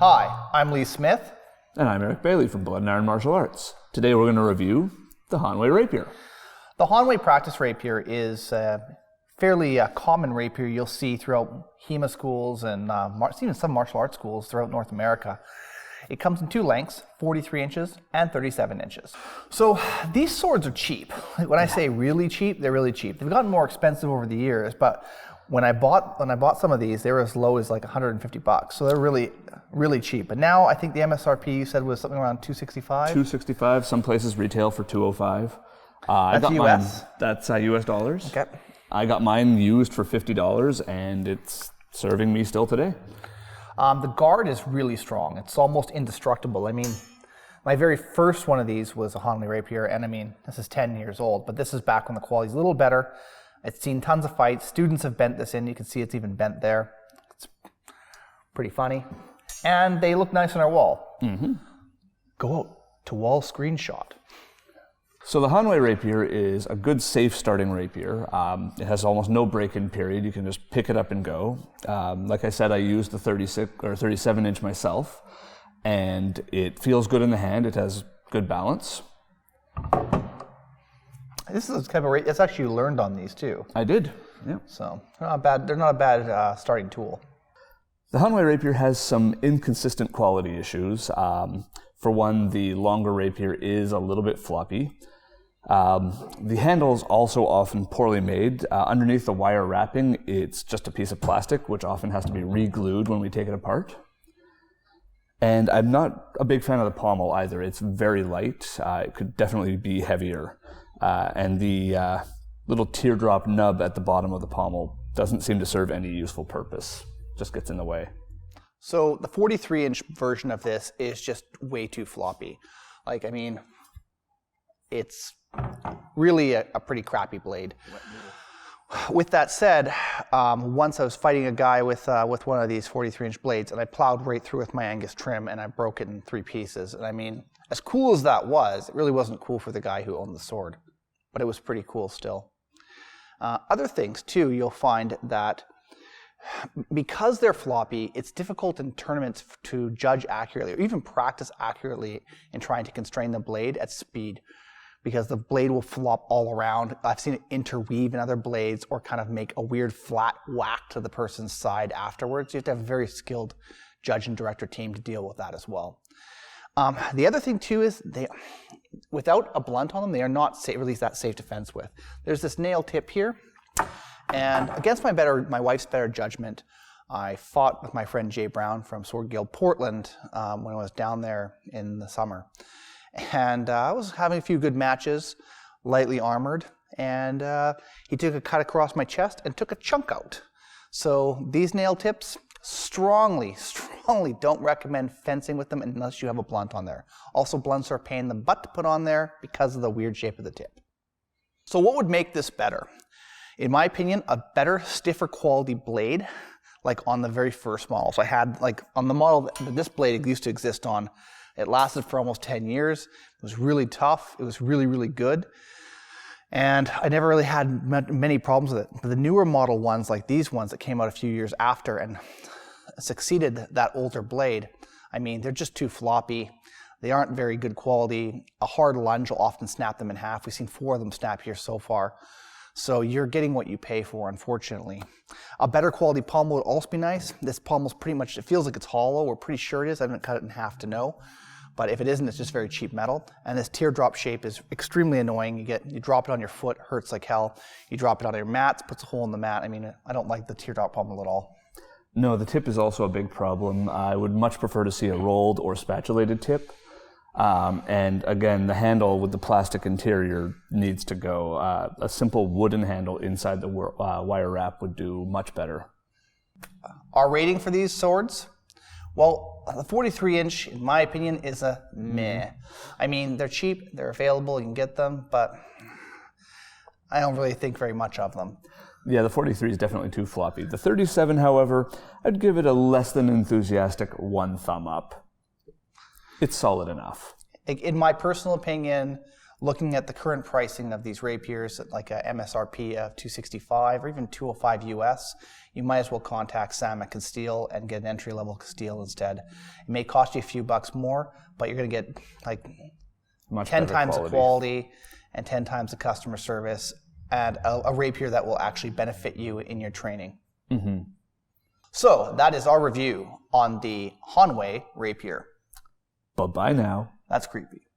Hi, I'm Lee Smith. And I'm Erik Bailey from Blood and Iron Martial Arts. Today we're going to review the Hanwei Rapier. The Hanwei practice rapier is a fairly common rapier you'll see throughout HEMA schools and even some martial arts schools throughout North America. It comes in two lengths, 43 inches and 37 inches. So these swords are cheap. When I say really cheap, they're really cheap. They've gotten more expensive over the years, but when I bought some of these, they were as low as like $150. So they're really cheap. But now I think the MSRP you said was something around $265. $265. Some places retail for $205. That's US? That's US dollars. Okay. I got mine used for $50, and it's serving me still today. The guard is really strong. It's almost indestructible. I mean, my very first one of these was a Hanwei Rapier, and I mean, this is 10 years old, but this is back when the quality's a little better. It's seen tons of fights. Students have bent this in. You can see it's even bent there. It's pretty funny. And they look nice on our wall. Mm-hmm. Go out to wall screenshot. So the Hanwei Rapier is a good safe starting rapier. It has almost no break-in period. You can just pick it up and go. Like I said, I used the 36 or 37 inch myself, and it feels good in the hand. It has good balance. This is kind of it's actually learned on these too. I did, yeah. So they're not bad. They're not a bad starting tool. The Hanwei Rapier has some inconsistent quality issues. For one, the longer rapier is a little bit floppy. The handle is also often poorly made. Underneath the wire wrapping, it's just a piece of plastic, which often has to be re-glued when we take it apart. And I'm not a big fan of the pommel either. It's very light. It could definitely be heavier. And the little teardrop nub at the bottom of the pommel doesn't seem to serve any useful purpose. Just gets in the way. So the 43-inch version of this is just way too floppy. Like, I mean, it's really a pretty crappy blade. With that said, once I was fighting a guy with one of these 43-inch blades, and I plowed right through with my Angus trim, and I broke it in 3 pieces. And I mean, as cool as that was, it really wasn't cool for the guy who owned the sword, but it was pretty cool still. Other things too, you'll find that because they're floppy, it's difficult in tournaments to judge accurately or even practice accurately in trying to constrain the blade at speed, because the blade will flop all around. I've seen it interweave in other blades or kind of make a weird flat whack to the person's side afterwards. You have to have a very skilled judge and director team to deal with that as well. The other thing too is without a blunt on them, they are not really that safe to fence with. There's this nail tip here, and against my wife's better judgment, I fought with my friend Jay Brown from Sword Guild Portland when I was down there in the summer. And I was having a few good matches, lightly armored, and he took a cut across my chest and took a chunk out. So these nail tips, strongly don't recommend fencing with them unless you have a blunt on there. Also, blunts are a pain in the butt to put on there because of the weird shape of the tip. So what would make this better? In my opinion, a better, stiffer quality blade, like on the very first model. So I had, like, on the model that this blade used to exist on, it lasted for almost 10 years. It was really tough. It was really, really good. And I never really had many problems with it. But the newer model ones, like these ones that came out a few years after and succeeded that older blade, I mean, they're just too floppy. They aren't very good quality. A hard lunge will often snap them in half. We've seen 4 of them snap here so far. So you're getting what you pay for, unfortunately. A better quality pommel would also be nice. This pommel's pretty much, it feels like it's hollow. We're pretty sure it is. I haven't cut it in half to know. But if it isn't, it's just very cheap metal. And this teardrop shape is extremely annoying. You drop it on your foot, hurts like hell. You drop it on your mats, puts a hole in the mat. I mean, I don't like the teardrop pommel at all. No, the tip is also a big problem. I would much prefer to see a rolled or spatulated tip. And again, the handle with the plastic interior needs to go. A simple wooden handle inside the wire wrap would do much better. Our rating for these swords? Well, the 43-inch, in my opinion, is a meh. I mean, they're cheap, they're available, you can get them, but I don't really think very much of them. Yeah, the 43 is definitely too floppy. The 37, however, I'd give it a less than enthusiastic 1 thumb up. It's solid enough. In my personal opinion, looking at the current pricing of these rapiers at like a MSRP of $265 or even $205 US, you might as well contact Sam at Castile and get an entry-level Castile instead. It may cost you a few bucks more, but you're going to get like Much 10 better times quality. the quality and 10 times the customer service, and a rapier that will actually benefit you in your training. Mm-hmm. So that is our review on the Hanwei Rapier. Bye-bye now. That's creepy.